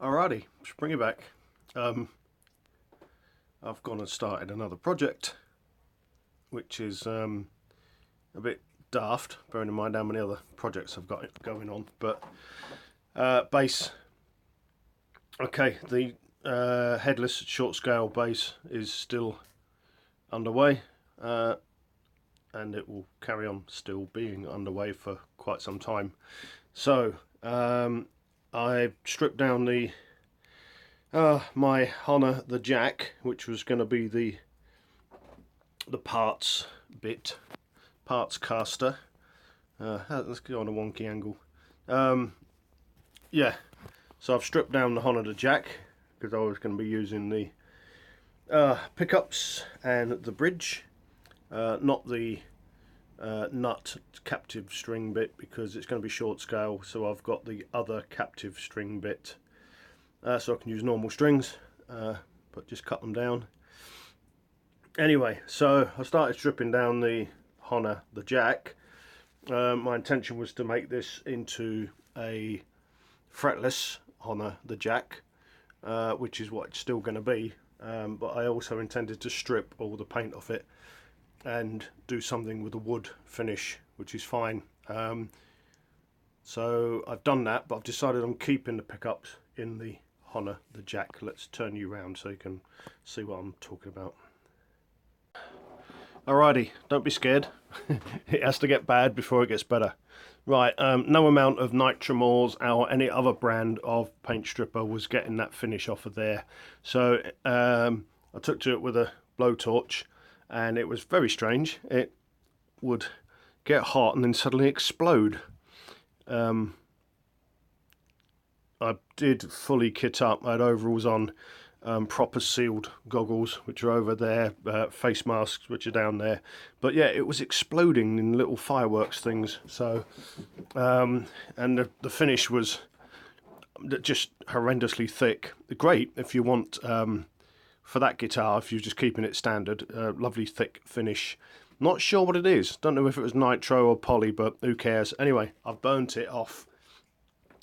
Alrighty, let's bring it back. I've gone and started another project, which is a bit daft, bearing in mind how many other projects I've got going on. But bass, okay, the headless short scale bass is still underway, and it will carry on still being underway for quite some time. So I stripped down the my Honor the jack, which was going to be the parts caster. Let's go on a wonky angle. Yeah, so I've stripped down the Honor the jack because I was going to be using the pickups and the bridge, not the nut captive string bit, because it's going to be short scale. So I've got the other captive string bit, so I can use normal strings, but just cut them down. Anyway, so I started stripping down the Honor the jack. My intention was to make this into a fretless Honor the jack, which is what it's still going to be, but I also intended to strip all the paint off it and do something with a wood finish, which is fine. So I've done that, but I've decided I'm keeping the pickups in the Honor the jack. Let's turn you around so you can see what I'm talking about. Alrighty, don't be scared. It has to get bad before it gets better. Right, no amount of Nitromors or any other brand of paint stripper was getting that finish off of there. So I took to it with a blowtorch, and it was very strange. It would get hot and then suddenly explode. I did fully kit up. I had overalls on, proper sealed goggles, which are over there, face masks, which are down there. But yeah, it was exploding in little fireworks things. So, and the finish was just horrendously thick. Great if you want, for that guitar, if you're just keeping it standard, lovely thick finish. Not sure what it is. Don't know if it was nitro or poly, but who cares? Anyway, I've burnt it off.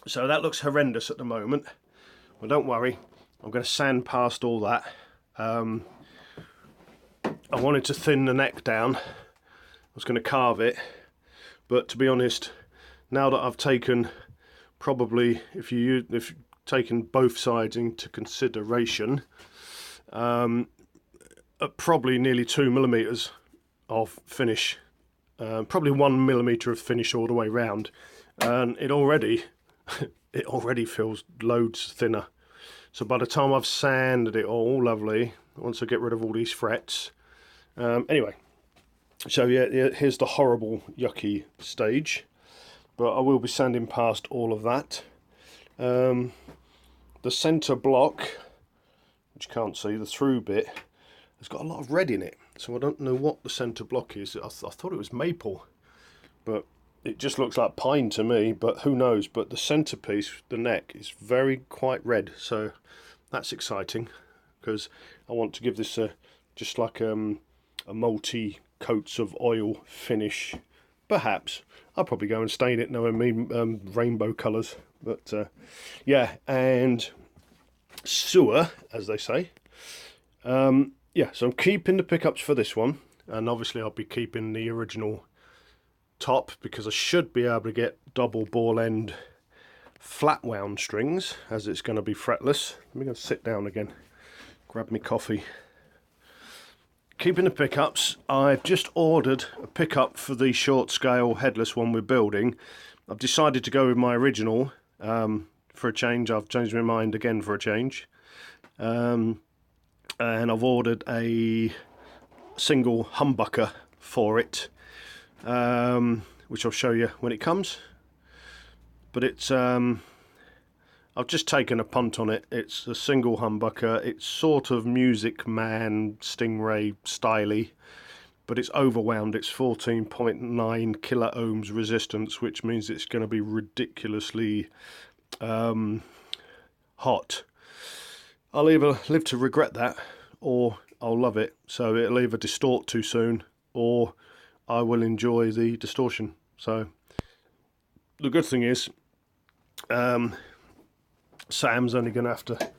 So that looks horrendous at the moment. Well, don't worry. I'm going to sand past all that. I wanted to thin the neck down. I was going to carve it. But to be honest, now that I've taken, probably, if you've taken both sides into consideration, probably nearly 2 millimeters of finish, probably 1 millimeter of finish all the way round, and it already feels loads thinner. So by the time I've sanded it all lovely, once I get rid of all these frets, anyway, so yeah, here's the horrible yucky stage, but I will be sanding past all of that. The center block, which you can't see, the through bit, has got a lot of red in it, so I don't know what the center block is. I thought it was maple, but it just looks like pine to me, but who knows. But the centerpiece, the neck, is quite red, so that's exciting, because I want to give this just like a multi coats of oil finish. Perhaps I'll probably go and stain it, knowing me, rainbow colours. But yeah, and sewer, as they say. Yeah, so I'm keeping the pickups for this one, and obviously I'll be keeping the original top, because I should be able to get double ball end flat wound strings, as it's going to be fretless. Let me go sit down again, grab me coffee. Keeping the pickups, I've just ordered a pickup for the short scale headless one we're building. I've decided to go with my original for a change. I've changed my mind again for a change, and I've ordered a single humbucker for it, which I'll show you when it comes. But it's I've just taken a punt on it. It's a single humbucker. It's sort of Music Man Stingray styly, but it's overwound. It's 14.9 kilo ohms resistance, which means it's going to be ridiculously hot. I'll either live to regret that, or I'll love it. So it'll either distort too soon, or I will enjoy the distortion. So the good thing is, Sam's only going to have to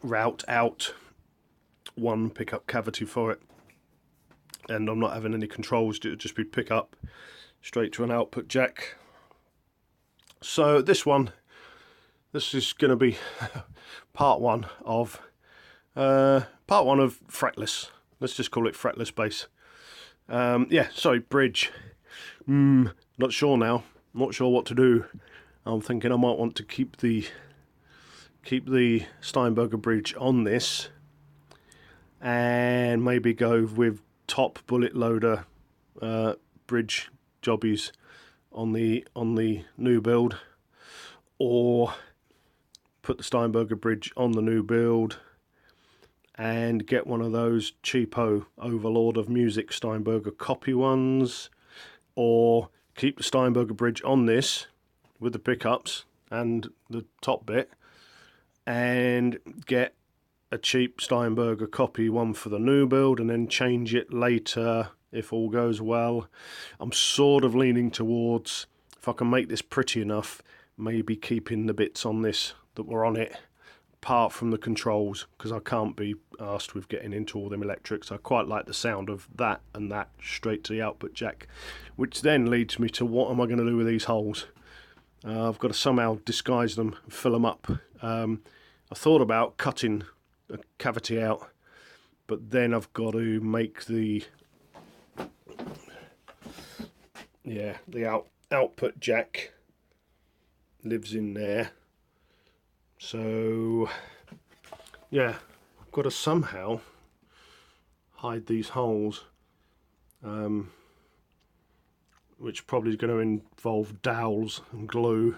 route out one pickup cavity for it, and I'm not having any controls. It'll just be pick up straight to an output jack. So this is going to be part one of Fretless. Let's just call it Fretless bass. Yeah, sorry, bridge. Not sure now. Not sure what to do. I'm thinking I might want to keep the Steinberger bridge on this, and maybe go with top bullet loader bridge jobbies on the new build, or put the Steinberger bridge on the new build and get one of those cheapo Overlord of Music Steinberger copy ones, or keep the Steinberger bridge on this with the pickups and the top bit, and get a cheap Steinberger copy one for the new build, and then change it later if all goes well. I'm sort of leaning towards, if I can make this pretty enough, maybe keeping the bits on this that were on it, apart from the controls, because I can't be asked with getting into all them electrics. I quite like the sound of that and that straight to the output jack, which then leads me to what am I going to do with these holes. I've got to somehow disguise them and fill them up. I thought about cutting a cavity out, but then I've got to make the output jack lives in there. So yeah, I've got to somehow hide these holes, which probably is going to involve dowels and glue,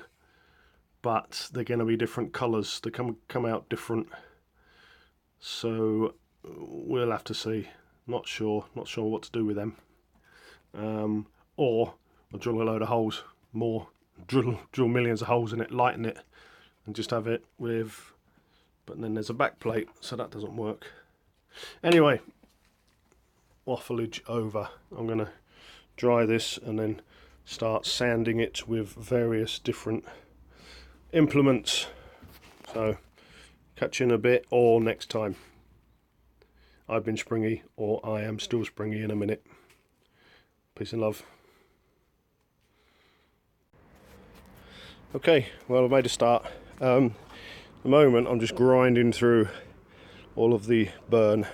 but they're going to be different colours. They come out different, so we'll have to see. Not sure what to do with them. Or I'll drill a load of holes more, drill millions of holes in it, lighten it, and just have it with, but then there's a back plate, so that doesn't work. Anyway, waffleage over. I'm going to dry this and then start sanding it with various different implements. So catch you in a bit, or next time. I've been springy, or I am still springy in a minute. Peace and love. Okay, well, I've made a start. At the moment I'm just grinding through all of the burn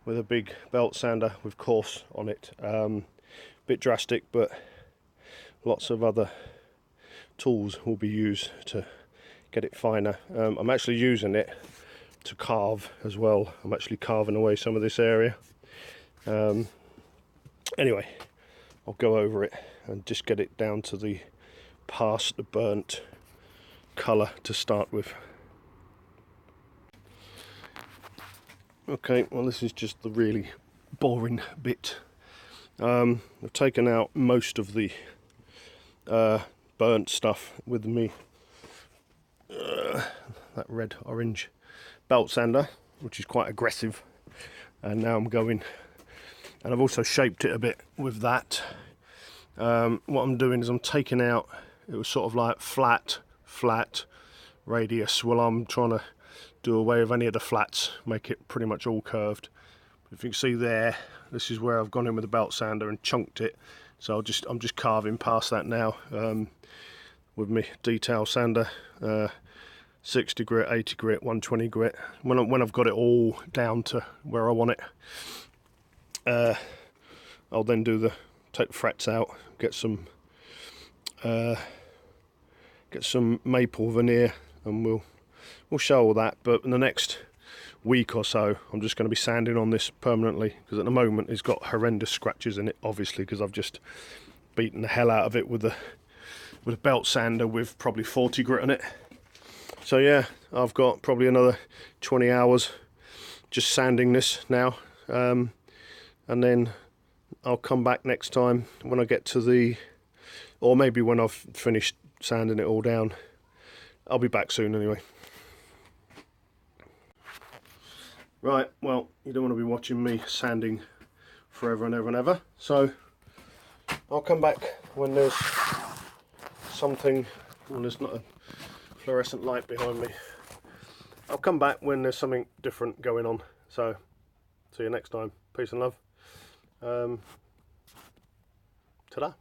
with a big belt sander with coarse on it. Bit drastic, but lots of other tools will be used to get it finer. I'm actually using it to carve as well. I'm actually carving away some of this area. Anyway, I'll go over it and just get it down to the past the burnt colour to start with. Okay, well, this is just the really boring bit. I've taken out most of the burnt stuff with me that red orange belt sander, which is quite aggressive, and now I'm going, and I've also shaped it a bit with that. What I'm doing is I'm taking out, it was sort of like flat radius. Well, I'm trying to do away with any of the flats, make it pretty much all curved. If you can see there, this is where I've gone in with the belt sander and chunked it. So I'm just carving past that now with my detail sander, 60 grit, 80 grit, 120 grit. When I've got it all down to where I want it, I'll then take the frets out, get some maple veneer, and we'll show all that. But in the next week or so, I'm just going to be sanding on this permanently, because at the moment it's got horrendous scratches in it, obviously, because I've just beaten the hell out of it with a belt sander with probably 40 grit on it. So yeah, I've got probably another 20 hours just sanding this now, and then I'll come back next time when I get to or maybe when I've finished sanding it all down. I'll be back soon anyway. Right, well, you don't want to be watching me sanding forever and ever and ever, so I'll come back when there's something, when there's not a fluorescent light behind me. I'll come back when there's something different going on. So, see you next time. Peace and love. Ta-da.